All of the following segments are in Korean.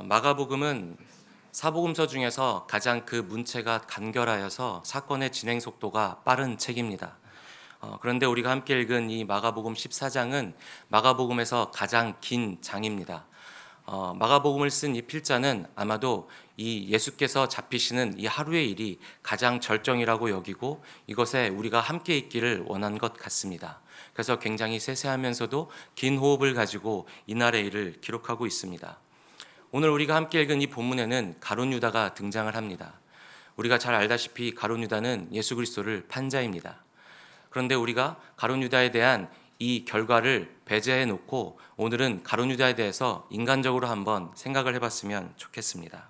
마가복음은 사복음서 중에서 가장 그 문체가 간결하여서 사건의 진행 속도가 빠른 책입니다. 그런데 우리가 함께 읽은 이 마가복음 14장은 마가복음에서 가장 긴 장입니다. 마가복음을 쓴 이 필자는 아마도 이 예수께서 잡히시는 이 하루의 일이 가장 절정이라고 여기고 이것에 우리가 함께 있기를 원한 것 같습니다. 그래서 굉장히 세세하면서도 긴 호흡을 가지고 이날의 일을 기록하고 있습니다. 오늘 우리가 함께 읽은 이 본문에는 가룟 유다가 등장을 합니다. 우리가 잘 알다시피 가룟 유다는 예수 그리스도를 판자입니다. 그런데 우리가 가룟 유다에 대한 이 결과를 배제해 놓고 오늘은 가룟 유다에 대해서 인간적으로 한번 생각을 해봤으면 좋겠습니다.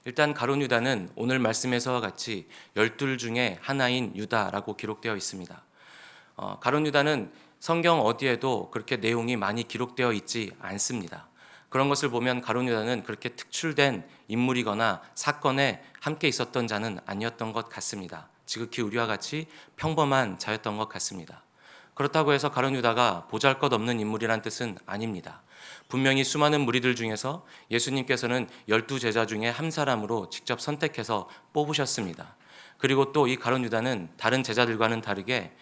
일단 가룟 유다는 오늘 말씀에서와 같이 12 중에 하나인 유다라고 기록되어 있습니다. 가룟 유다는 성경 어디에도 그렇게 내용이 많이 기록되어 있지 않습니다. 그런 것을 보면 가룟 유다는 그렇게 특출된 인물이거나 사건에 함께 있었던 자는 아니었던 것 같습니다. 지극히 우리와 같이 평범한 자였던 것 같습니다. 그렇다고 해서 가룟 유다가 보잘것없는 인물이란 뜻은 아닙니다. 분명히 수많은 무리들 중에서 예수님께서는 12 제자 중에 한 사람으로 직접 선택해서 뽑으셨습니다. 그리고 또 이 가룟 유다는 다른 제자들과는 다르게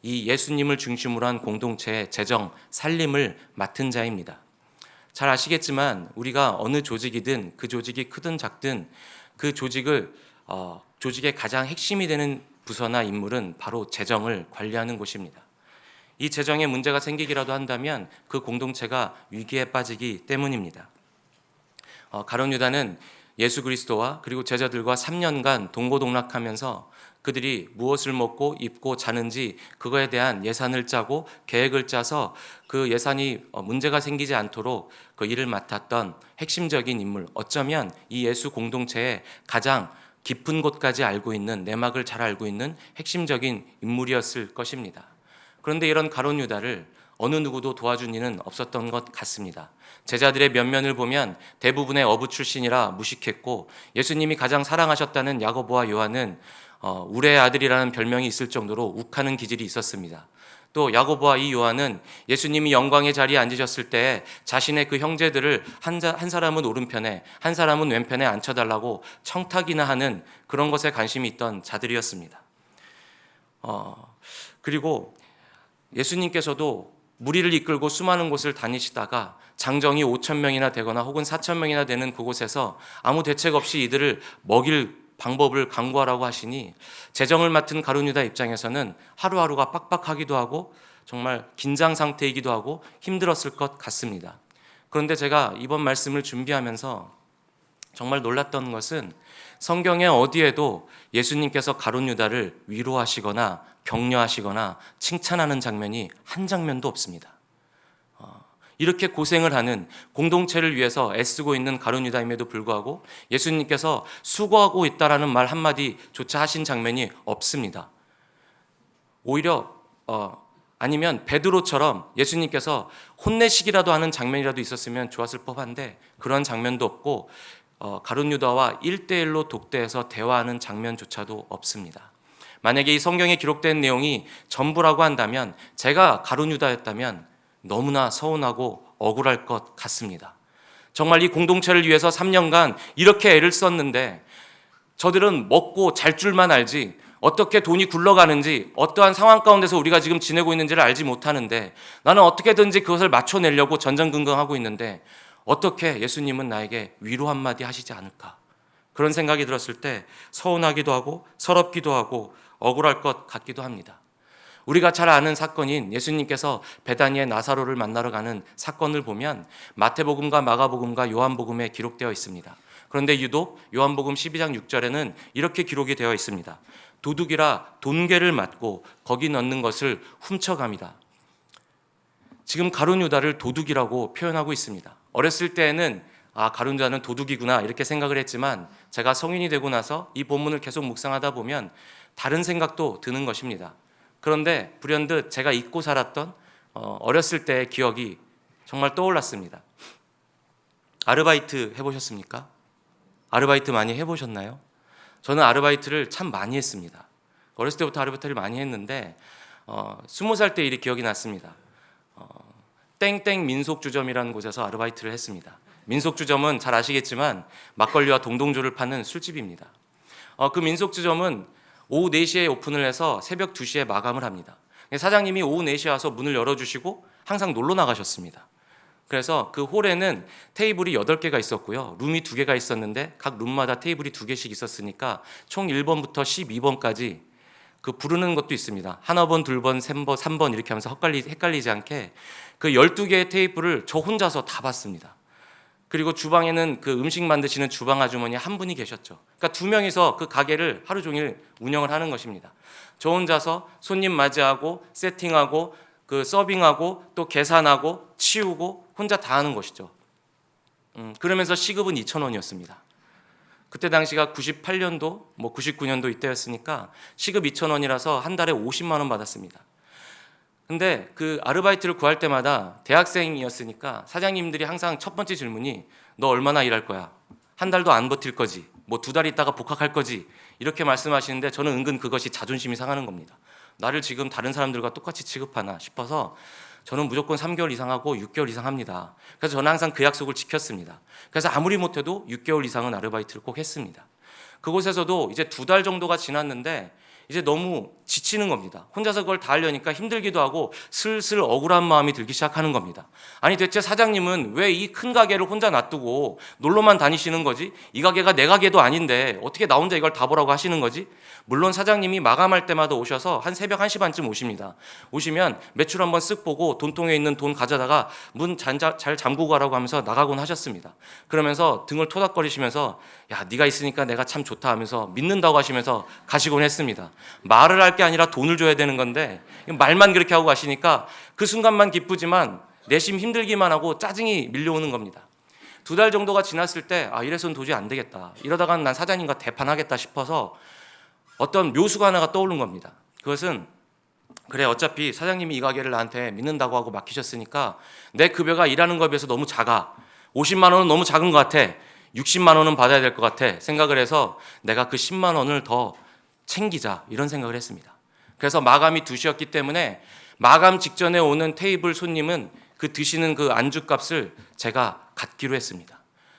이 예수님을 중심으로 한 공동체의 재정, 살림을 맡은 자입니다. 잘 아시겠지만 우리가 어느 조직이든 그 조직이 크든 작든 그 조직의 가장 핵심이 되는 부서나 인물은 바로 재정을 관리하는 곳입니다. 이 재정에 문제가 생기기라도 한다면 그 공동체가 위기에 빠지기 때문입니다. 가룟 유다는 예수 그리스도와 그리고 제자들과 3년간 동고동락하면서 그들이 무엇을 먹고 입고 자는지 그거에 대한 예산을 짜고 계획을 짜서 그 예산이 문제가 생기지 않도록 그 일을 맡았던 핵심적인 인물, 어쩌면 이 예수 공동체의 가장 깊은 곳까지 알고 있는, 내막을 잘 알고 있는 핵심적인 인물이었을 것입니다. 그런데 이런 가룟 유다를 어느 누구도 도와준 이는 없었던 것 같습니다. 제자들의 면면을 보면 대부분의 어부 출신이라 무식했고 예수님이 가장 사랑하셨다는 야고보와 요한은 우레의 아들이라는 별명이 있을 정도로 욱하는 기질이 있었습니다. 또 야고보와 이 요한은 예수님이 영광의 자리에 앉으셨을 때 자신의 그 형제들을 한 사람은 오른편에 한 사람은 왼편에 앉혀달라고 청탁이나 하는 그런 것에 관심이 있던 자들이었습니다. 그리고 예수님께서도 무리를 이끌고 수많은 곳을 다니시다가 장정이 5,000명이나 되거나 혹은 4,000명이나 되는 그곳에서 아무 대책 없이 이들을 먹일 방법을 강구하라고 하시니 재정을 맡은 가룟 유다 입장에서는 하루하루가 빡빡하기도 하고 정말 긴장 상태이기도 하고 힘들었을 것 같습니다. 그런데 제가 이번 말씀을 준비하면서 정말 놀랐던 것은 성경에 어디에도 예수님께서 가룟 유다를 위로하시거나 격려하시거나 칭찬하는 장면이 한 장면도 없습니다. 이렇게 고생을 하는 공동체를 위해서 애쓰고 있는 가룟 유다임에도 불구하고 예수님께서 수고하고 있다라는 말 한마디조차 하신 장면이 없습니다. 오히려 아니면 베드로처럼 예수님께서 혼내시기라도 하는 장면이라도 있었으면 좋았을 법한데 그런 장면도 없고 가룟 유다와 1대1로 독대해서 대화하는 장면조차도 없습니다. 만약에 이 성경에 기록된 내용이 전부라고 한다면 제가 가룟 유다였다면 너무나 서운하고 억울할 것 같습니다. 정말 이 공동체를 위해서 3년간 이렇게 애를 썼는데 저들은 먹고 잘 줄만 알지 어떻게 돈이 굴러가는지 어떠한 상황 가운데서 우리가 지금 지내고 있는지를 알지 못하는데 나는 어떻게든지 그것을 맞춰내려고 전전긍긍하고 있는데 어떻게 예수님은 나에게 위로 한마디 하시지 않을까? 그런 생각이 들었을 때 서운하기도 하고 서럽기도 하고 억울할 것 같기도 합니다. 우리가 잘 아는 사건인 예수님께서 베다니의 나사로를 만나러 가는 사건을 보면 마태복음과 마가복음과 요한복음에 기록되어 있습니다. 그런데 유독 요한복음 12장 6절에는 이렇게 기록이 되어 있습니다. 도둑이라 돈괴를 맞고 거기 넣는 것을 훔쳐갑니다. 지금 가룟 유다를 도둑이라고 표현하고 있습니다. 어렸을 때에는 가룟 유다는 도둑이구나 이렇게 생각을 했지만 제가 성인이 되고 나서 이 본문을 계속 묵상하다 보면 다른 생각도 드는 것입니다. 그런데 불현듯 제가 잊고 살았던 어렸을 때의 기억이 정말 떠올랐습니다. 아르바이트 해보셨습니까? 아르바이트 많이 해보셨나요? 저는 아르바이트를 참 많이 했습니다. 어렸을 때부터 아르바이트를 많이 했는데 20살 때 일이 기억이 났습니다. 땡땡 민속주점이라는 곳에서 아르바이트를 했습니다. 민속주점은 잘 아시겠지만 막걸리와 동동주를 파는 술집입니다. 그 민속주점은 오후 4시에 오픈을 해서 새벽 2시에 마감을 합니다. 사장님이 오후 4시에 와서 문을 열어주시고 항상 놀러 나가셨습니다. 그래서 그 홀에는 테이블이 8개가 있었고요. 룸이 2개가 있었는데 각 룸마다 테이블이 2개씩 있었으니까 총 1번부터 12번까지 그 부르는 것도 있습니다. 1번, 2번, 3번 이렇게 하면서 헷갈리지 않게 그 12개의 테이블을 저 혼자서 다 봤습니다. 그리고 주방에는 그 음식 만드시는 주방 아주머니 한 분이 계셨죠. 그러니까 2명이서 그 가게를 하루 종일 운영을 하는 것입니다. 저 혼자서 손님 맞이하고 세팅하고 그 서빙하고 또 계산하고 치우고 혼자 다 하는 것이죠. 그러면서 시급은 2,000원이었습니다. 그때 당시가 98년도, 99년도 이때였으니까 시급 2,000원이라서 한 달에 50만 원 받았습니다. 근데 그 아르바이트를 구할 때마다 대학생이었으니까 사장님들이 항상 첫 번째 질문이 너 얼마나 일할 거야? 한 달도 안 버틸 거지? 2달 있다가 복학할 거지? 이렇게 말씀하시는데 저는 은근 그것이 자존심이 상하는 겁니다. 나를 지금 다른 사람들과 똑같이 취급하나 싶어서 저는 무조건 3개월 이상 하고 6개월 이상 합니다. 그래서 저는 항상 그 약속을 지켰습니다. 그래서 아무리 못해도 6개월 이상은 아르바이트를 꼭 했습니다. 그곳에서도 이제 2달 정도가 지났는데 이제 너무 지치는 겁니다. 혼자서 그걸 다 하려니까 힘들기도 하고 슬슬 억울한 마음이 들기 시작하는 겁니다. 아니 대체 사장님은 왜 이 큰 가게를 혼자 놔두고 놀러만 다니시는 거지? 이 가게가 내 가게도 아닌데 어떻게 나 혼자 이걸 다 보라고 하시는 거지? 물론 사장님이 마감할 때마다 오셔서 한 새벽 1시 반쯤 오십니다. 오시면 매출 한번 쓱 보고 돈통에 있는 돈 가져다가 문 잘 잠그고 가라고 하면서 나가곤 하셨습니다. 그러면서 등을 토닥거리시면서 야 네가 있으니까 내가 참 좋다 하면서 믿는다고 하시면서 가시곤 했습니다. 말을 할 게 아니라 돈을 줘야 되는 건데 말만 그렇게 하고 가시니까 그 순간만 기쁘지만 내심 힘들기만 하고 짜증이 밀려오는 겁니다. 2달 정도가 지났을 때 이래서는 도저히 안 되겠다. 이러다가는 난 사장님과 대판하겠다 싶어서 어떤 묘수가 하나가 떠오른 겁니다. 그것은 그래 어차피 사장님이 이 가게를 나한테 믿는다고 하고 맡기셨으니까 내 급여가 일하는 거에 비해서 너무 작아. 50만 원은 너무 작은 것 같아. 60만 원은 받아야 될 것 같아. 생각을 해서 내가 그 10만 원을 더 챙기자 이런 생각을 했습니다. 그래서 마감이 2시였기 때문에 마감 직전에 오는 테이블 손님은 그 드시는 그 안주값을 제가 갖기로 했습니다.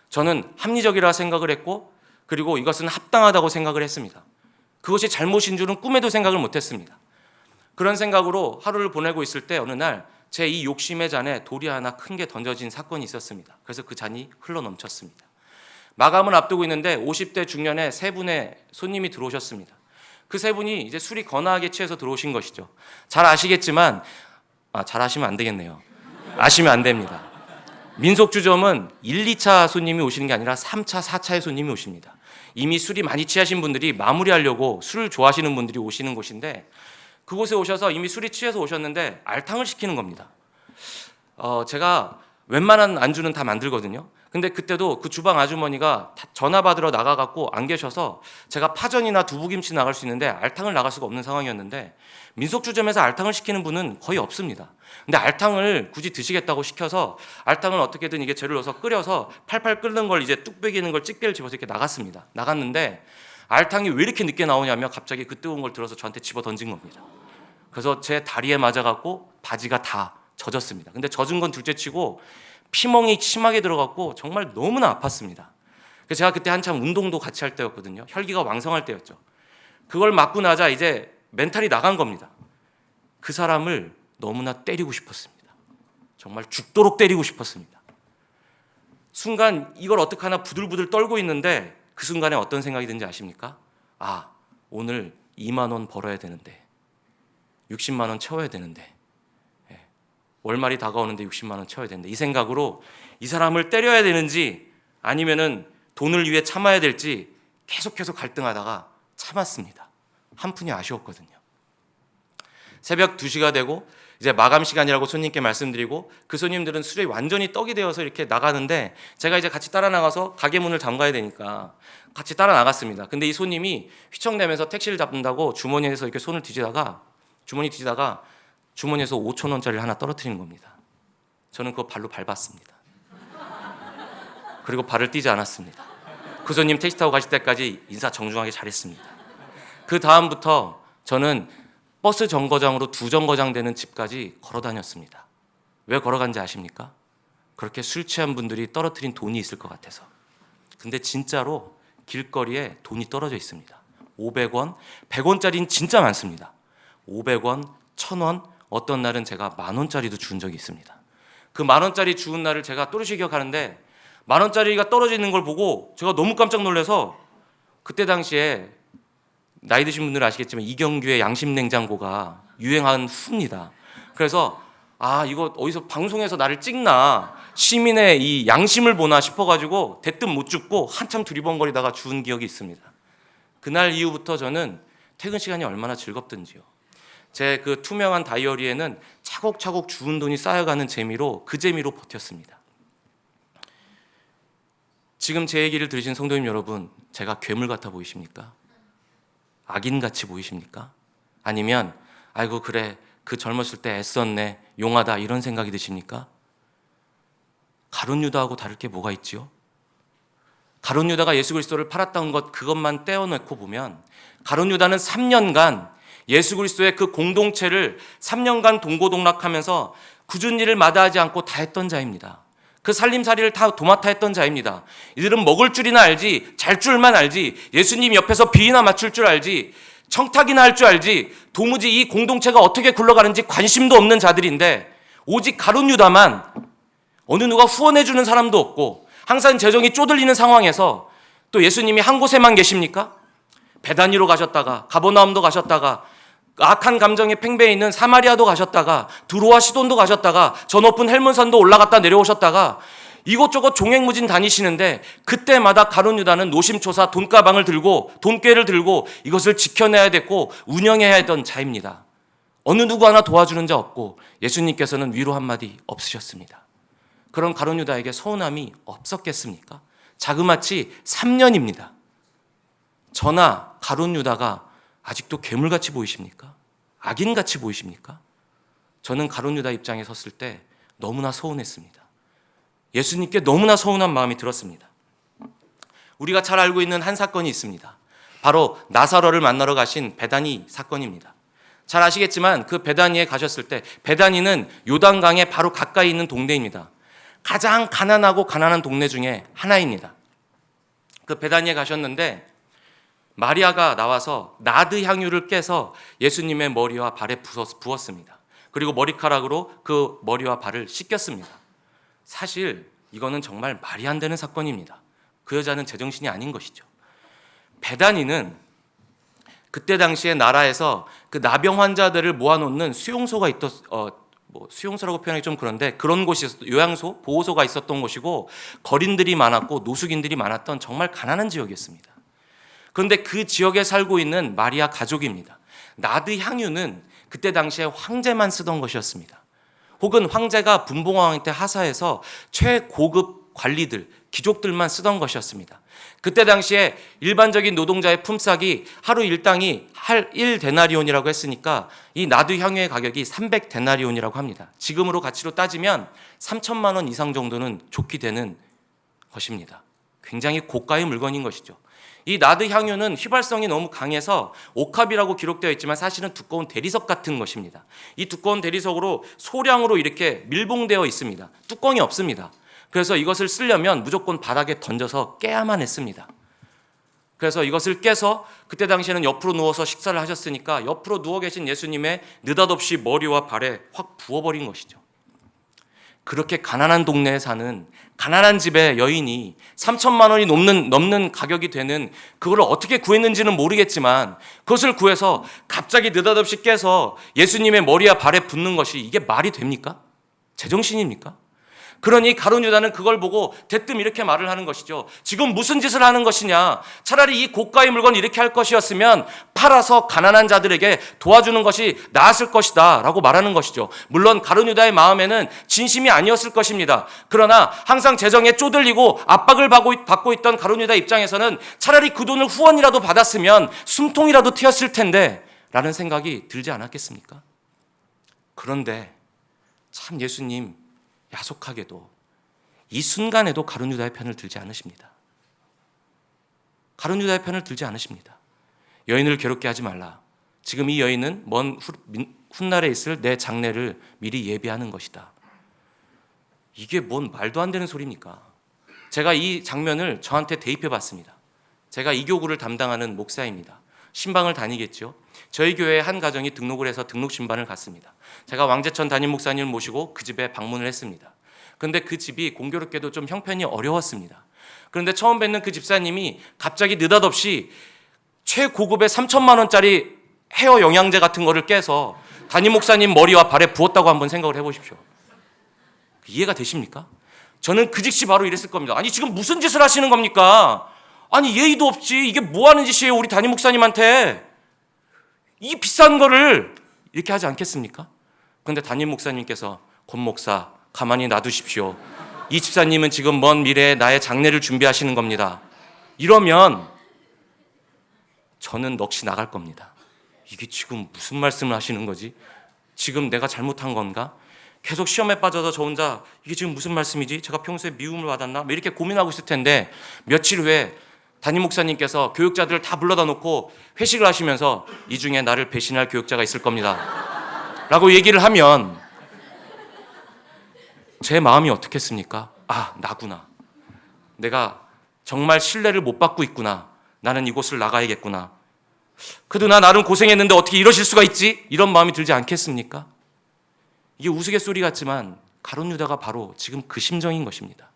저는 합리적이라 생각을 했고 그리고 이것은 합당하다고 생각을 했습니다. 그것이 잘못인 줄은 꿈에도 생각을 못했습니다. 그런 생각으로 하루를 보내고 있을 때 어느 날 제 이 욕심의 잔에 돌이 하나 큰 게 던져진 사건이 있었습니다. 그래서 그 잔이 흘러 넘쳤습니다. 마감을 앞두고 있는데 50대 중년의 3분의 손님이 들어오셨습니다. 그 3분이 이제 술이 거나하게 취해서 들어오신 것이죠. 잘 아시겠지만 잘 아시면 안 되겠네요. 아시면 안 됩니다. 민속주점은 1, 2차 손님이 오시는 게 아니라 3차, 4차의 손님이 오십니다. 이미 술이 많이 취하신 분들이 마무리하려고 술을 좋아하시는 분들이 오시는 곳인데 그곳에 오셔서 이미 술이 취해서 오셨는데 알탕을 시키는 겁니다. 제가 웬만한 안주는 다 만들거든요. 근데 그때도 그 주방 아주머니가 전화 받으러 나가갖고 안 계셔서 제가 파전이나 두부김치 나갈 수 있는데 알탕을 나갈 수가 없는 상황이었는데 민속주점에서 알탕을 시키는 분은 거의 없습니다. 근데 알탕을 굳이 드시겠다고 시켜서 알탕을 어떻게든 이게 재료를 넣어서 끓여서 팔팔 끓는 걸 이제 뚝배기 있는 걸 집게를 집어서 이렇게 나갔습니다. 나갔는데 알탕이 왜 이렇게 늦게 나오냐며 갑자기 그 뜨거운 걸 들어서 저한테 집어 던진 겁니다. 그래서 제 다리에 맞아갖고 바지가 다 젖었습니다. 근데 젖은 건 둘째치고 피멍이 심하게 들어갔고 정말 너무나 아팠습니다. 그래서 제가 그때 한참 운동도 같이 할 때였거든요. 혈기가 왕성할 때였죠. 그걸 맞고 나자 이제 멘탈이 나간 겁니다. 그 사람을 너무나 때리고 싶었습니다. 정말 죽도록 때리고 싶었습니다. 순간 이걸 어떡하나 부들부들 떨고 있는데 그 순간에 어떤 생각이 든지 아십니까? 오늘 2만 원 벌어야 되는데 60만 원 채워야 되는데 월말이 다가오는데 60만 원 채워야 되는데 이 생각으로 이 사람을 때려야 되는지 아니면은 돈을 위해 참아야 될지 계속해서 갈등하다가 참았습니다. 한푼이 아쉬웠거든요. 새벽 2시가 되고 이제 마감 시간이라고 손님께 말씀드리고 그 손님들은 술에 완전히 떡이 되어서 이렇게 나가는데 제가 이제 같이 따라 나가서 가게 문을 잠가야 되니까 같이 따라 나갔습니다. 근데 이 손님이 휘청대면서 택시를 잡는다고 주머니에서 이렇게 손을 뒤지다가 주머니에서 5천 원짜리를 하나 떨어뜨리는 겁니다. 저는 그거 발로 밟았습니다. 그리고 발을 떼지 않았습니다. 그 손님 택시 타고 가실 때까지 인사 정중하게 잘했습니다. 그 다음부터 저는 버스 정거장으로 2정거장 되는 집까지 걸어 다녔습니다. 왜 걸어간지 아십니까? 그렇게 술 취한 분들이 떨어뜨린 돈이 있을 것 같아서. 근데 진짜로 길거리에 돈이 떨어져 있습니다. 500원, 100원짜리는 진짜 많습니다. 500원, 1000원, 어떤 날은 제가 10,000원짜리도 주운 적이 있습니다. 그 10,000원짜리 주운 날을 제가 또렷이 기억하는데, 10,000원짜리가 떨어져 있는 걸 보고 제가 너무 깜짝 놀라서, 그때 당시에 나이 드신 분들은 아시겠지만 이경규의 양심냉장고가 유행한 후입니다. 그래서 이거 어디서 방송에서 나를 찍나, 시민의 이 양심을 보나 싶어가지고 대뜸 못 줍고 한참 두리번거리다가 주운 기억이 있습니다. 그날 이후부터 저는 퇴근 시간이 얼마나 즐겁든지요. 제 그 투명한 다이어리에는 차곡차곡 주운 돈이 쌓여가는 재미로, 그 재미로 버텼습니다. 지금 제 얘기를 들으신 성도님 여러분, 제가 괴물 같아 보이십니까? 악인같이 보이십니까? 아니면 아이고 그래, 그 젊었을 때 애썼네, 용하다, 이런 생각이 드십니까? 가룟 유다하고 다를 게 뭐가 있지요? 가룟 유다가 예수 그리스도를 팔았던 것, 그것만 떼어놓고 보면 가룟 유다는 3년간 예수 그리스도의 그 공동체를 3년간 동고동락하면서 굳은 일을 마다하지 않고 다 했던 자입니다. 그 살림살이를 다 도맡아 했던 자입니다. 이들은 먹을 줄이나 알지, 잘 줄만 알지, 예수님 옆에서 비위나 맞출 줄 알지, 청탁이나 할 줄 알지, 도무지 이 공동체가 어떻게 굴러가는지 관심도 없는 자들인데, 오직 가룟 유다만 어느 누가 후원해 주는 사람도 없고 항상 재정이 쪼들리는 상황에서 또 예수님이 한 곳에만 계십니까? 베다니로 가셨다가 가버나움도 가셨다가 악한 감정에 팽배해 있는 사마리아도 가셨다가 두로와 시돈도 가셨다가 저 높은 헬문산도 올라갔다 내려오셨다가 이곳저곳 종횡무진 다니시는데, 그때마다 가룟 유다는 노심초사 돈가방을 들고 돈꾀를 들고 이것을 지켜내야 됐고 운영해야 했던 자입니다. 어느 누구 하나 도와주는 자 없고 예수님께서는 위로 한마디 없으셨습니다. 그런 가룟 유다에게 서운함이 없었겠습니까? 자그마치 3년입니다. 저나 가룟 유다가 아직도 괴물같이 보이십니까? 악인같이 보이십니까? 저는 가룟 유다 입장에 섰을 때 너무나 서운했습니다. 예수님께 너무나 서운한 마음이 들었습니다. 우리가 잘 알고 있는 한 사건이 있습니다. 바로 나사로를 만나러 가신 베다니 사건입니다. 잘 아시겠지만 그 베다니에 가셨을 때, 베다니는 요단강에 바로 가까이 있는 동네입니다. 가장 가난하고 가난한 동네 중에 하나입니다. 그 베다니에 가셨는데 마리아가 나와서 나드 향유를 깨서 예수님의 머리와 발에 부었습니다. 그리고 머리카락으로 그 머리와 발을 씻겼습니다. 사실 이거는 정말 말이 안 되는 사건입니다. 그 여자는 제정신이 아닌 것이죠. 베다니는 그때 당시에 나라에서 그 나병 환자들을 모아놓는 수용소가 수용소라고 표현하기 좀 그런데 그런 곳이 요양소, 보호소가 있었던 곳이고, 거린들이 많았고 노숙인들이 많았던 정말 가난한 지역이었습니다. 그런데 그 지역에 살고 있는 마리아 가족입니다. 나드 향유는 그때 당시에 황제만 쓰던 것이었습니다. 혹은 황제가 분봉왕 때 하사해서 최고급 관리들, 귀족들만 쓰던 것이었습니다. 그때 당시에 일반적인 노동자의 품삯이 하루 일당이 1데나리온이라고 했으니까 이 나드 향유의 가격이 300데나리온이라고 합니다. 지금으로 가치로 따지면 3천만 원 이상 정도는 좋게 되는 것입니다. 굉장히 고가의 물건인 것이죠. 이 나드 향유는 휘발성이 너무 강해서 옥합이라고 기록되어 있지만 사실은 두꺼운 대리석 같은 것입니다. 이 두꺼운 대리석으로 소량으로 이렇게 밀봉되어 있습니다. 뚜껑이 없습니다. 그래서 이것을 쓰려면 무조건 바닥에 던져서 깨야만 했습니다. 그래서 이것을 깨서 그때 당시에는 옆으로 누워서 식사를 하셨으니까 옆으로 누워 계신 예수님의 느닷없이 머리와 발에 확 부어버린 것이죠. 그렇게 가난한 동네에 사는 가난한 집의 여인이 3천만 원이 넘는 가격이 되는 그걸 어떻게 구했는지는 모르겠지만 그것을 구해서 갑자기 느닷없이 깨서 예수님의 머리와 발에 붓는 것이 이게 말이 됩니까? 제정신입니까? 그러니 가룟 유다는 그걸 보고 대뜸 이렇게 말을 하는 것이죠. 지금 무슨 짓을 하는 것이냐? 차라리 이 고가의 물건 이렇게 할 것이었으면 팔아서 가난한 자들에게 도와주는 것이 나았을 것이다 라고 말하는 것이죠. 물론 가룟 유다의 마음에는 진심이 아니었을 것입니다. 그러나 항상 재정에 쪼들리고 압박을 받고 있던 가룟 유다 입장에서는 차라리 그 돈을 후원이라도 받았으면 숨통이라도 트였을 텐데 라는 생각이 들지 않았겠습니까? 그런데 참 예수님 야속하게도 이 순간에도 가룟 유다의 편을 들지 않으십니다. 가룟 유다의 편을 들지 않으십니다. 여인을 괴롭게 하지 말라. 지금 이 여인은 먼 훗날에 있을 내 장례를 미리 예비하는 것이다. 이게 뭔 말도 안 되는 소리입니까? 제가 이 장면을 저한테 대입해 봤습니다. 제가 이 교구를 담당하는 목사입니다. 신방을 다니겠죠. 저희 교회에 한 가정이 등록을 해서 등록 신방을 갔습니다. 제가 왕재천 담임 목사님을 모시고 그 집에 방문을 했습니다. 그런데 그 집이 공교롭게도 좀 형편이 어려웠습니다. 그런데 처음 뵙는 그 집사님이 갑자기 느닷없이 최고급의 3천만 원짜리 헤어 영양제 같은 거를 깨서 담임 목사님 머리와 발에 부었다고 한번 생각을 해보십시오. 이해가 되십니까? 저는 그 즉시 바로 이랬을 겁니다. 아니 지금 무슨 짓을 하시는 겁니까? 아니 예의도 없이 이게 뭐 하는 짓이에요? 우리 담임 목사님한테 이 비싼 거를 이렇게 하지 않겠습니까? 그런데 담임 목사님께서 권 목사 가만히 놔두십시오. 이 집사님은 지금 먼 미래에 나의 장례를 준비하시는 겁니다. 이러면 저는 넋이 나갈 겁니다. 이게 지금 무슨 말씀을 하시는 거지? 지금 내가 잘못한 건가? 계속 시험에 빠져서 저 혼자 이게 지금 무슨 말씀이지? 제가 평소에 미움을 받았나? 이렇게 고민하고 있을 텐데 며칠 후에 담임 목사님께서 교육자들을 다 불러다 놓고 회식을 하시면서 이 중에 나를 배신할 교육자가 있을 겁니다 라고 얘기를 하면 제 마음이 어떻겠습니까? 아, 나구나. 내가 정말 신뢰를 못 받고 있구나. 나는 이곳을 나가야겠구나. 그래도 나름 고생했는데 어떻게 이러실 수가 있지? 이런 마음이 들지 않겠습니까? 이게 우스갯소리 같지만 가룟 유다가 바로 지금 그 심정인 것입니다.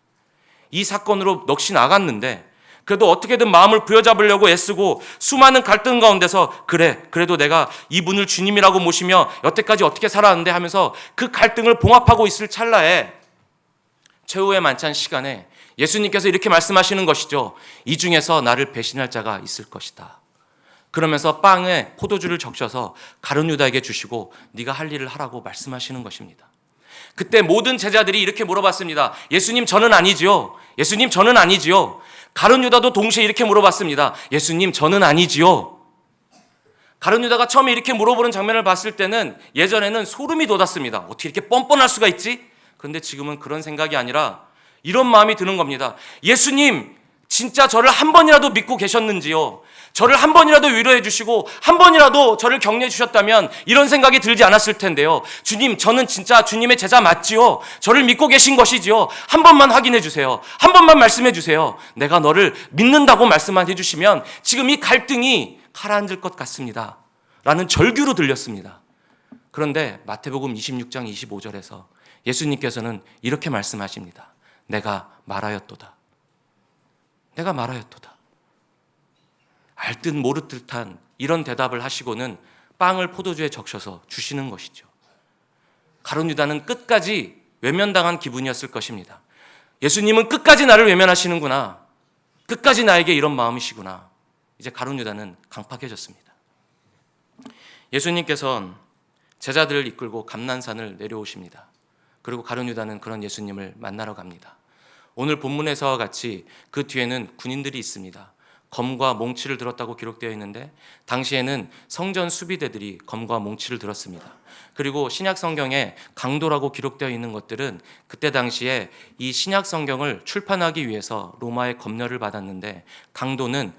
이 사건으로 넋이 나갔는데 그래도 어떻게든 마음을 부여잡으려고 애쓰고 수많은 갈등 가운데서 그래도 내가 이분을 주님이라고 모시며 여태까지 어떻게 살았는데 하면서 그 갈등을 봉합하고 있을 찰나에 최후의 만찬 시간에 예수님께서 이렇게 말씀하시는 것이죠. 이 중에서 나를 배신할 자가 있을 것이다. 그러면서 빵에 포도주를 적셔서 가룟 유다에게 주시고 네가 할 일을 하라고 말씀하시는 것입니다. 그때 모든 제자들이 이렇게 물어봤습니다. 예수님 저는 아니지요? 예수님 저는 아니지요? 가룟 유다도 동시에 이렇게 물어봤습니다. 예수님 저는 아니지요? 가룟 유다가 처음에 이렇게 물어보는 장면을 봤을 때는 예전에는 소름이 돋았습니다. 어떻게 이렇게 뻔뻔할 수가 있지? 그런데 지금은 그런 생각이 아니라 이런 마음이 드는 겁니다. 예수님 진짜 저를 한 번이라도 믿고 계셨는지요? 저를 한 번이라도 위로해 주시고 한 번이라도 저를 격려해 주셨다면 이런 생각이 들지 않았을 텐데요. 주님 저는 진짜 주님의 제자 맞지요? 저를 믿고 계신 것이지요? 한 번만 확인해 주세요. 한 번만 말씀해 주세요. 내가 너를 믿는다고 말씀만 해주시면 지금 이 갈등이 가라앉을 것 같습니다 라는 절규로 들렸습니다. 그런데 마태복음 26장 25절에서 예수님께서는 이렇게 말씀하십니다. 내가 말하였도다. 내가 말하였도다. 알듯 모를 듯한 이런 대답을 하시고는 빵을 포도주에 적셔서 주시는 것이죠. 가룟 유다는 끝까지 외면당한 기분이었을 것입니다. 예수님은 끝까지 나를 외면하시는구나. 끝까지 나에게 이런 마음이시구나. 이제 가룟 유다는 강팍해졌습니다. 예수님께서는 제자들을 이끌고 감난산을 내려오십니다. 그리고 가룟 유다는 그런 예수님을 만나러 갑니다. 오늘 본문에서와 같이 그 뒤에는 군인들이 있습니다. 검과 몽치를 들었다고 기록되어 있는데 당시에는 성전 수비대들이 검과 몽치를 들었습니다. 그리고 신약 성경에 강도라고 기록되어 있는 것들은 그때 당시에 이 신약 성경을 출판하기 위해서 로마의 검열을 받았는데 강도는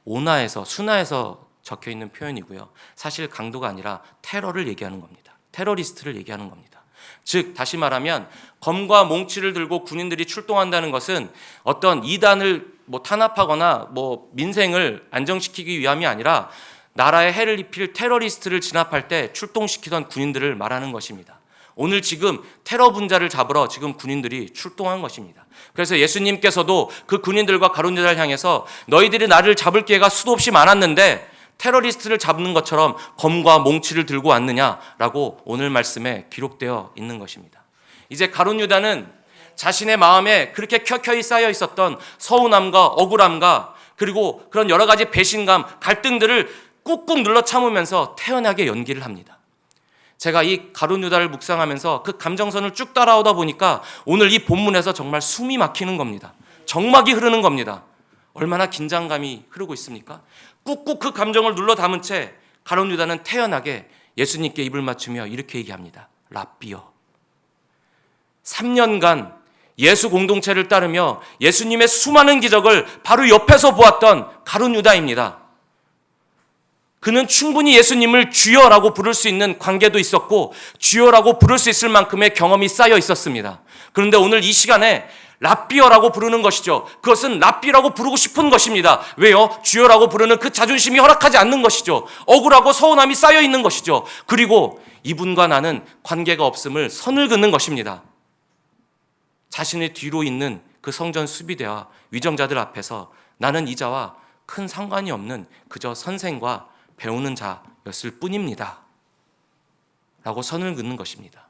온화에서 순화에서 적혀 있는 표현이고요. 사실 강도가 아니라 테러를 얘기하는 겁니다. 테러리스트를 얘기하는 겁니다. 즉 다시 말하면 검과 몽치를 들고 군인들이 출동한다는 것은 어떤 이단을 탄압하거나 민생을 안정시키기 위함이 아니라 나라에 해를 입힐 테러리스트를 진압할 때 출동시키던 군인들을 말하는 것입니다. 오늘 지금 테러 분자를 잡으러 지금 군인들이 출동한 것입니다. 그래서 예수님께서도 그 군인들과 가룟 유다를 향해서 너희들이 나를 잡을 기회가 수도 없이 많았는데 테러리스트를 잡는 것처럼 검과 몽치를 들고 왔느냐라고 오늘 말씀에 기록되어 있는 것입니다. 이제 가룟 유다는 자신의 마음에 그렇게 켜켜이 쌓여 있었던 서운함과 억울함과 그리고 그런 여러 가지 배신감, 갈등들을 꾹꾹 눌러 참으면서 태연하게 연기를 합니다. 제가 이 가룟 유다를 묵상하면서 그 감정선을 쭉 따라오다 보니까 오늘 이 본문에서 정말 숨이 막히는 겁니다. 정막이 흐르는 겁니다. 얼마나 긴장감이 흐르고 있습니까? 꾹꾹 그 감정을 눌러 담은 채 가룟 유다는 태연하게 예수님께 입을 맞추며 이렇게 얘기합니다. 랍비여. 3년간 예수 공동체를 따르며 예수님의 수많은 기적을 바로 옆에서 보았던 가룟 유다입니다. 그는 충분히 예수님을 주여라고 부를 수 있는 관계도 있었고 주여라고 부를 수 있을 만큼의 경험이 쌓여 있었습니다. 그런데 오늘 이 시간에 랍비어라고 부르는 것이죠. 그것은 랍비라고 부르고 싶은 것입니다. 왜요? 주여라고 부르는 그 자존심이 허락하지 않는 것이죠. 억울하고 서운함이 쌓여 있는 것이죠. 그리고 이분과 나는 관계가 없음을 선을 긋는 것입니다. 자신의 뒤로 있는 그 성전 수비대와 위정자들 앞에서 나는 이자와 큰 상관이 없는 그저 선생과 배우는 자였을 뿐입니다. 라고 선을 긋는 것입니다.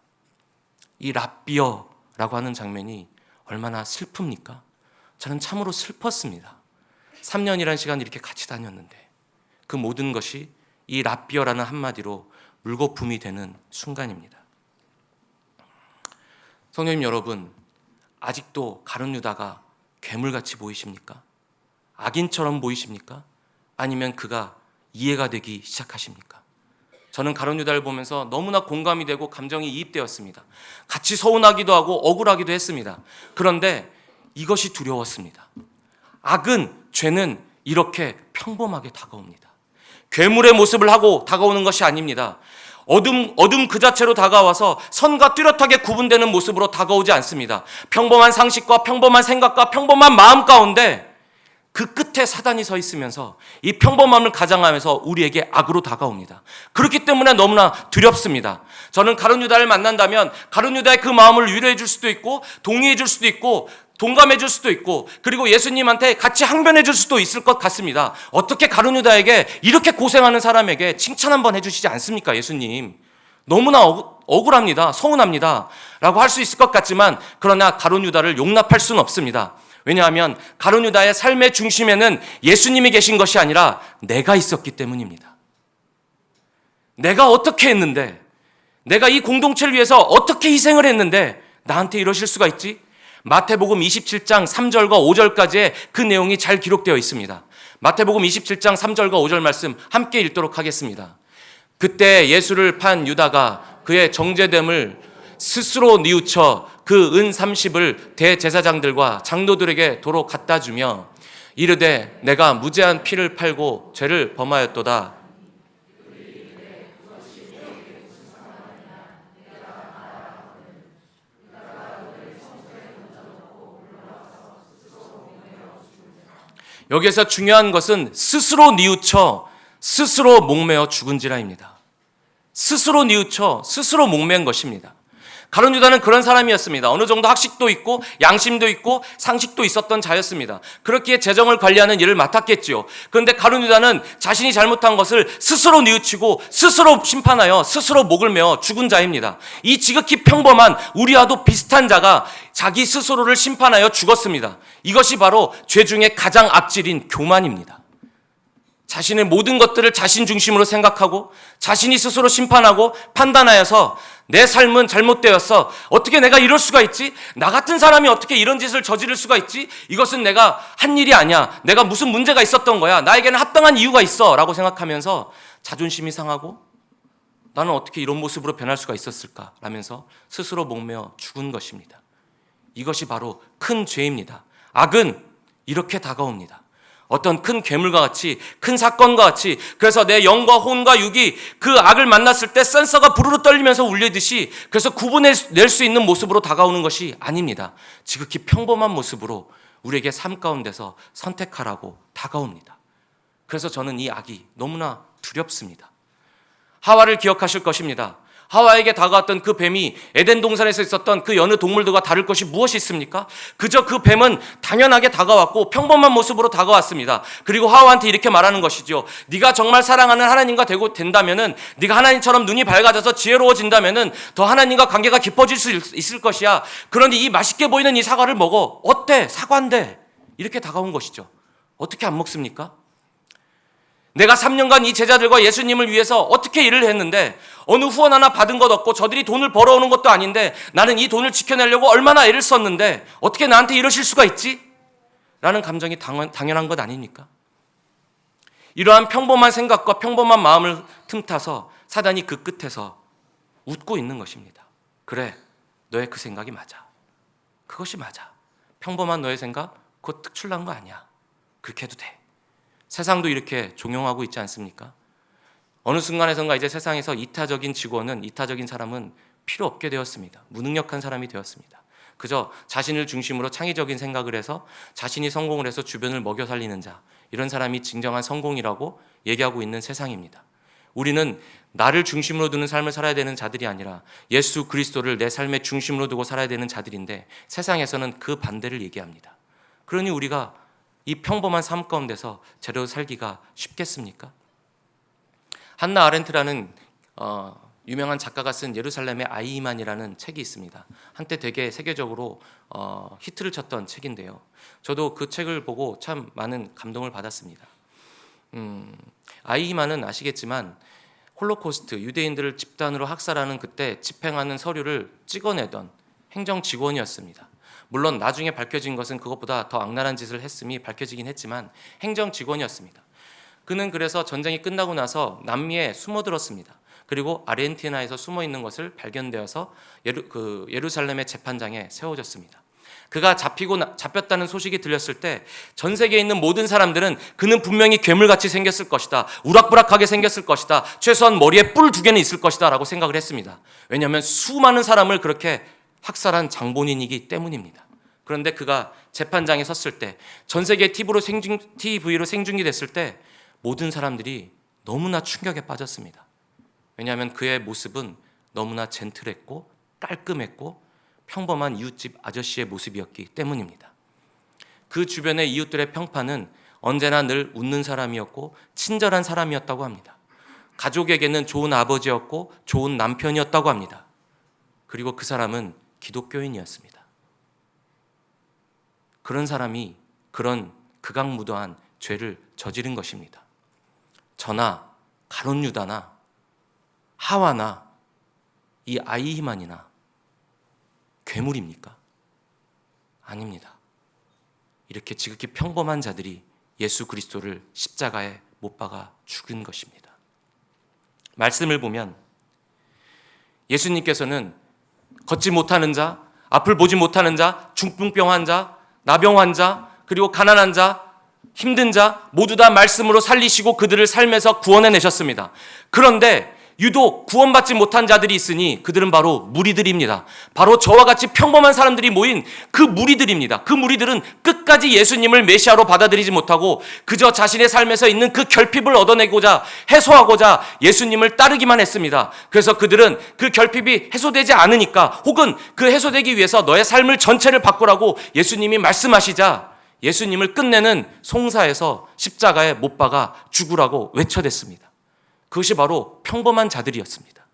이 랍비어라고 하는 장면이 얼마나 슬픕니까? 저는 참으로 슬펐습니다. 3년이라는 시간을 이렇게 같이 다녔는데 그 모든 것이 이 랍비어라는 한마디로 물거품이 되는 순간입니다. 성도님 여러분, 아직도 가룟 유다가 괴물같이 보이십니까? 악인처럼 보이십니까? 아니면 그가 이해가 되기 시작하십니까? 저는 가룟 유다를 보면서 너무나 공감이 되고 감정이 이입되었습니다. 같이 서운하기도 하고 억울하기도 했습니다. 그런데 이것이 두려웠습니다. 악은, 죄는 이렇게 평범하게 다가옵니다. 괴물의 모습을 하고 다가오는 것이 아닙니다. 어둠 그 자체로 다가와서 선과 뚜렷하게 구분되는 모습으로 다가오지 않습니다. 평범한 상식과 평범한 생각과 평범한 마음 가운데 그 끝에 사단이 서 있으면서 이 평범함을 가장하면서 우리에게 악으로 다가옵니다. 그렇기 때문에 너무나 두렵습니다. 저는 가룟 유다를 만난다면 가룟 유다의 그 마음을 위로해 줄 수도 있고 동의해 줄 수도 있고 동감해 줄 수도 있고 그리고 예수님한테 같이 항변해 줄 수도 있을 것 같습니다. 어떻게 가룟 유다에게 이렇게 고생하는 사람에게 칭찬 한번 해주시지 않습니까? 예수님 너무나 억울합니다. 서운합니다. 라고 할 수 있을 것 같지만 그러나 가룟 유다를 용납할 수는 없습니다. 왜냐하면 가룟 유다의 삶의 중심에는 예수님이 계신 것이 아니라 내가 있었기 때문입니다. 내가 어떻게 했는데, 내가 이 공동체를 위해서 어떻게 희생을 했는데 나한테 이러실 수가 있지? 마태복음 27장 3절과 5절까지의 그 내용이 잘 기록되어 있습니다. 마태복음 27장 3절과 5절 말씀 함께 읽도록 하겠습니다. 그때 예수를 판 유다가 그의 정죄됨을 스스로 뉘우쳐 그 은 30을 대제사장들과 장로들에게 도로 갖다 주며 이르되 내가 무죄한 피를 팔고 죄를 범하였도다. 여기에서 중요한 것은 스스로 뉘우쳐 스스로 목매어 죽은지라입니다. 스스로 뉘우쳐 스스로 목맨 것입니다. 가룟 유다는 그런 사람이었습니다. 어느 정도 학식도 있고 양심도 있고 상식도 있었던 자였습니다. 그렇기에 재정을 관리하는 일을 맡았겠지요. 그런데 가룟 유다는 자신이 잘못한 것을 스스로 뉘우치고 스스로 심판하여 스스로 목을 메어 죽은 자입니다. 이 지극히 평범한 우리와도 비슷한 자가 자기 스스로를 심판하여 죽었습니다. 이것이 바로 죄 중에 가장 악질인 교만입니다. 자신의 모든 것들을 자신 중심으로 생각하고 자신이 스스로 심판하고 판단하여서 내 삶은 잘못되었어. 어떻게 내가 이럴 수가 있지? 나 같은 사람이 어떻게 이런 짓을 저지를 수가 있지? 이것은 내가 한 일이 아니야. 내가 무슨 문제가 있었던 거야. 나에게는 합당한 이유가 있어. 라고 생각하면서 자존심이 상하고 나는 어떻게 이런 모습으로 변할 수가 있었을까? 라면서 스스로 목매어 죽은 것입니다. 이것이 바로 큰 죄입니다. 악은 이렇게 다가옵니다. 어떤 큰 괴물과 같이 큰 사건과 같이 그래서 내 영과 혼과 육이 그 악을 만났을 때 센서가 부르르 떨리면서 울리듯이 그래서 구분해낼 수 있는 모습으로 다가오는 것이 아닙니다. 지극히 평범한 모습으로 우리에게 삶 가운데서 선택하라고 다가옵니다. 그래서 저는 이 악이 너무나 두렵습니다. 하와를 기억하실 것입니다. 하와에게 다가왔던 그 뱀이 에덴 동산에서 있었던 그 여느 동물들과 다를 것이 무엇이 있습니까? 그저 그 뱀은 당연하게 다가왔고 평범한 모습으로 다가왔습니다. 그리고 하와한테 이렇게 말하는 것이죠. 네가 정말 사랑하는 하나님과 된다면은 네가 하나님처럼 눈이 밝아져서 지혜로워진다면은 더 하나님과 관계가 깊어질 수 있을 것이야. 그러니 이 맛있게 보이는 이 사과를 먹어. 어때? 사과인데. 이렇게 다가온 것이죠. 어떻게 안 먹습니까? 내가 3년간 이 제자들과 예수님을 위해서 어떻게 일을 했는데 어느 후원 하나 받은 것 없고 저들이 돈을 벌어오는 것도 아닌데 나는 이 돈을 지켜내려고 얼마나 애를 썼는데 어떻게 나한테 이러실 수가 있지? 라는 감정이 당연한 것 아닙니까? 이러한 평범한 생각과 평범한 마음을 틈타서 사단이 그 끝에서 웃고 있는 것입니다. 그래, 너의 그 생각이 맞아. 그것이 맞아. 평범한 너의 생각, 그거 특출난 거 아니야. 그렇게 해도 돼. 세상도 이렇게 종용하고 있지 않습니까? 어느 순간에선가 이제 세상에서 이타적인 직원은, 이타적인 사람은 필요 없게 되었습니다. 무능력한 사람이 되었습니다. 그저 자신을 중심으로 창의적인 생각을 해서 자신이 성공을 해서 주변을 먹여 살리는 자, 이런 사람이 진정한 성공이라고 얘기하고 있는 세상입니다. 우리는 나를 중심으로 두는 삶을 살아야 되는 자들이 아니라 예수 그리스도를 내 삶의 중심으로 두고 살아야 되는 자들인데, 세상에서는 그 반대를 얘기합니다. 그러니 우리가 이 평범한 삶 가운데서 제대로 살기가 쉽겠습니까? 한나 아렌트라는 유명한 작가가 쓴 예루살렘의 아이만이라는 책이 있습니다. 한때 되게 세계적으로 히트를 쳤던 책인데요. 저도 그 책을 보고 참 많은 감동을 받았습니다. 아이만은 아시겠지만 홀로코스트, 유대인들을 집단으로 학살하는 그때 집행하는 서류를 찍어내던 행정 직원이었습니다. 물론 나중에 밝혀진 것은 그것보다 더 악랄한 짓을 했음이 밝혀지긴 했지만 행정 직원이었습니다. 그는 그래서 전쟁이 끝나고 나서 남미에 숨어들었습니다. 그리고 아르헨티나에서 숨어있는 것을 발견되어서 예루살렘의 재판장에 세워졌습니다. 그가 잡혔다는 소식이 들렸을 때 전 세계에 있는 모든 사람들은 그는 분명히 괴물같이 생겼을 것이다, 우락부락하게 생겼을 것이다, 최소한 머리에 뿔 2개는 있을 것이다 라고 생각을 했습니다. 왜냐하면 수많은 사람을 그렇게 학살한 장본인이기 때문입니다. 그런데 그가 재판장에 섰을 때, 전 세계 TV로 생중계됐을 때 모든 사람들이 너무나 충격에 빠졌습니다. 왜냐하면 그의 모습은 너무나 젠틀했고 깔끔했고 평범한 이웃집 아저씨의 모습이었기 때문입니다. 그 주변의 이웃들의 평판은 언제나 늘 웃는 사람이었고 친절한 사람이었다고 합니다. 가족에게는 좋은 아버지였고 좋은 남편이었다고 합니다. 그리고 그 사람은 기독교인이었습니다. 그런 사람이 그런 극악무도한 죄를 저지른 것입니다. 저나 가룟 유다나 하와나 이 아이히만이나 괴물입니까? 아닙니다. 이렇게 지극히 평범한 자들이 예수 그리스도를 십자가에 못 박아 죽인 것입니다. 말씀을 보면 예수님께서는 걷지 못하는 자, 앞을 보지 못하는 자, 중풍병 환자, 나병 환자, 그리고 가난한 자, 힘든 자 모두 다 말씀으로 살리시고 그들을 삶에서 구원해내셨습니다. 그런데 유독 구원받지 못한 자들이 있으니 그들은 바로 무리들입니다. 바로 저와 같이 평범한 사람들이 모인 그 무리들입니다. 그 무리들은 끝까지 예수님을 메시아로 받아들이지 못하고 그저 자신의 삶에서 있는 그 결핍을 얻어내고자, 해소하고자 예수님을 따르기만 했습니다. 그래서 그들은 그 결핍이 해소되지 않으니까, 혹은 그 해소되기 위해서 너의 삶을 전체를 바꾸라고 예수님이 말씀하시자 예수님을 끝내는 송사에서 십자가에 못 박아 죽으라고 외쳐댔습니다. 그것이 바로 평범한 자들이었습니다.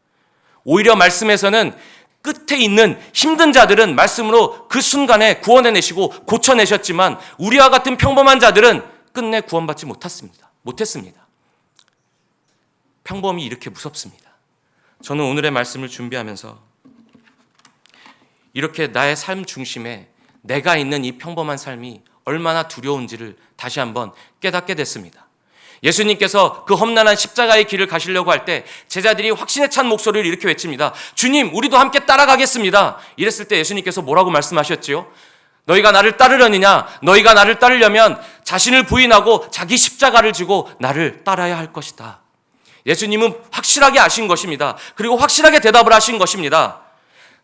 오히려 말씀에서는 끝에 있는 힘든 자들은 말씀으로 그 순간에 구원해내시고 고쳐내셨지만 우리와 같은 평범한 자들은 끝내 구원받지 못했습니다. 평범이 이렇게 무섭습니다. 저는 오늘의 말씀을 준비하면서 이렇게 나의 삶 중심에 내가 있는 이 평범한 삶이 얼마나 두려운지를 다시 한번 깨닫게 됐습니다. 예수님께서 그 험난한 십자가의 길을 가시려고 할 때 제자들이 확신에 찬 목소리를 이렇게 외칩니다. 주님, 우리도 함께 따라가겠습니다. 이랬을 때 예수님께서 뭐라고 말씀하셨지요? 너희가 나를 따르려느냐? 너희가 나를 따르려면 자신을 부인하고 자기 십자가를 지고 나를 따라야 할 것이다. 예수님은 확실하게 아신 것입니다. 그리고 확실하게 대답을 하신 것입니다.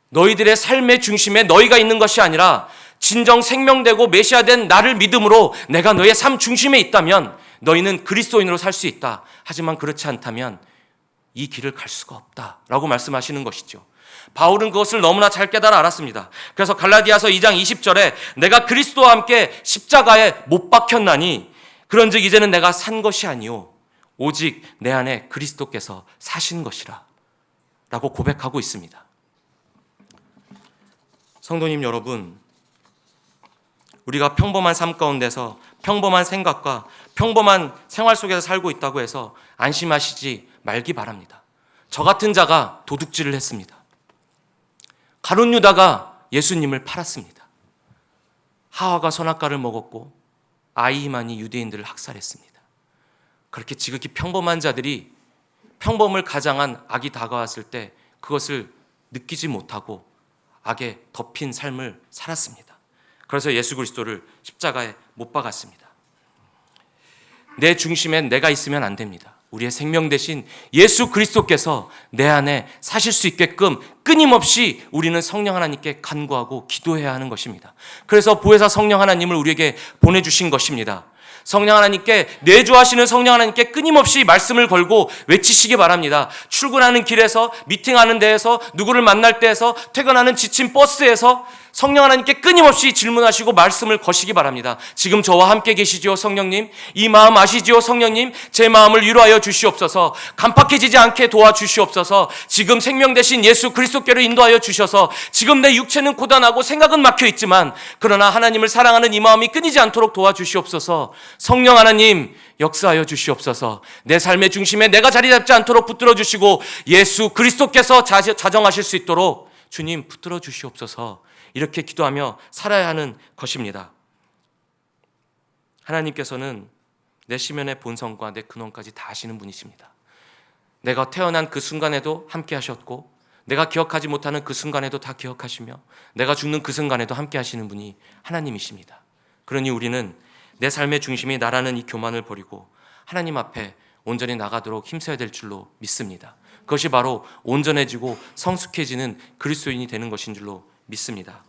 너희들의 삶의 중심에 너희가 있는 것이 아니라 진정 생명되고 메시아된 나를 믿음으로 내가 너의 삶 중심에 있다면 너희는 그리스도인으로 살 수 있다. 하지만 그렇지 않다면 이 길을 갈 수가 없다라고 말씀하시는 것이죠. 바울은 그것을 너무나 잘 깨달아 알았습니다. 그래서 갈라디아서 2장 20절에 내가 그리스도와 함께 십자가에 못 박혔나니 그런즉 이제는 내가 산 것이 아니요 오직 내 안에 그리스도께서 사신 것이라 라고 고백하고 있습니다. 성도님 여러분, 우리가 평범한 삶 가운데서 평범한 생각과 평범한 생활 속에서 살고 있다고 해서 안심하시지 말기 바랍니다. 저 같은 자가 도둑질을 했습니다. 가룟 유다가 예수님을 팔았습니다. 하와가 선악과를 먹었고 아이히만이 유대인들을 학살했습니다. 그렇게 지극히 평범한 자들이 평범을 가장한 악이 다가왔을 때 그것을 느끼지 못하고 악에 덮인 삶을 살았습니다. 그래서 예수 그리스도를 십자가에 못 박았습니다. 내 중심엔 내가 있으면 안 됩니다. 우리의 생명 대신 예수 그리스도께서 내 안에 사실 수 있게끔 끊임없이 우리는 성령 하나님께 간구하고 기도해야 하는 것입니다. 그래서 보혜사 성령 하나님을 우리에게 보내주신 것입니다. 성령 하나님께, 내주하시는 성령 하나님께 끊임없이 말씀을 걸고 외치시기 바랍니다. 출근하는 길에서, 미팅하는 데에서, 누구를 만날 때에서, 퇴근하는 지친 버스에서 성령 하나님께 끊임없이 질문하시고 말씀을 거시기 바랍니다. 지금 저와 함께 계시지요 성령님? 이 마음 아시지요 성령님? 제 마음을 위로하여 주시옵소서. 간팍해지지 않게 도와주시옵소서. 지금 생명 되신 예수 그리스도께로 인도하여 주셔서 지금 내 육체는 고단하고 생각은 막혀 있지만 그러나 하나님을 사랑하는 이 마음이 끊이지 않도록 도와주시옵소서. 성령 하나님 역사하여 주시옵소서. 내 삶의 중심에 내가 자리 잡지 않도록 붙들어 주시고 예수 그리스도께서 자정하실 수 있도록 주님 붙들어 주시옵소서. 이렇게 기도하며 살아야 하는 것입니다. 하나님께서는 내 심연의 본성과 내 근원까지 다 아시는 분이십니다. 내가 태어난 그 순간에도 함께 하셨고 내가 기억하지 못하는 그 순간에도 다 기억하시며 내가 죽는 그 순간에도 함께 하시는 분이 하나님이십니다. 그러니 우리는 내 삶의 중심이 나라는 이 교만을 버리고 하나님 앞에 온전히 나가도록 힘써야 될 줄로 믿습니다. 그것이 바로 온전해지고 성숙해지는 그리스도인이 되는 것인 줄로 믿습니다.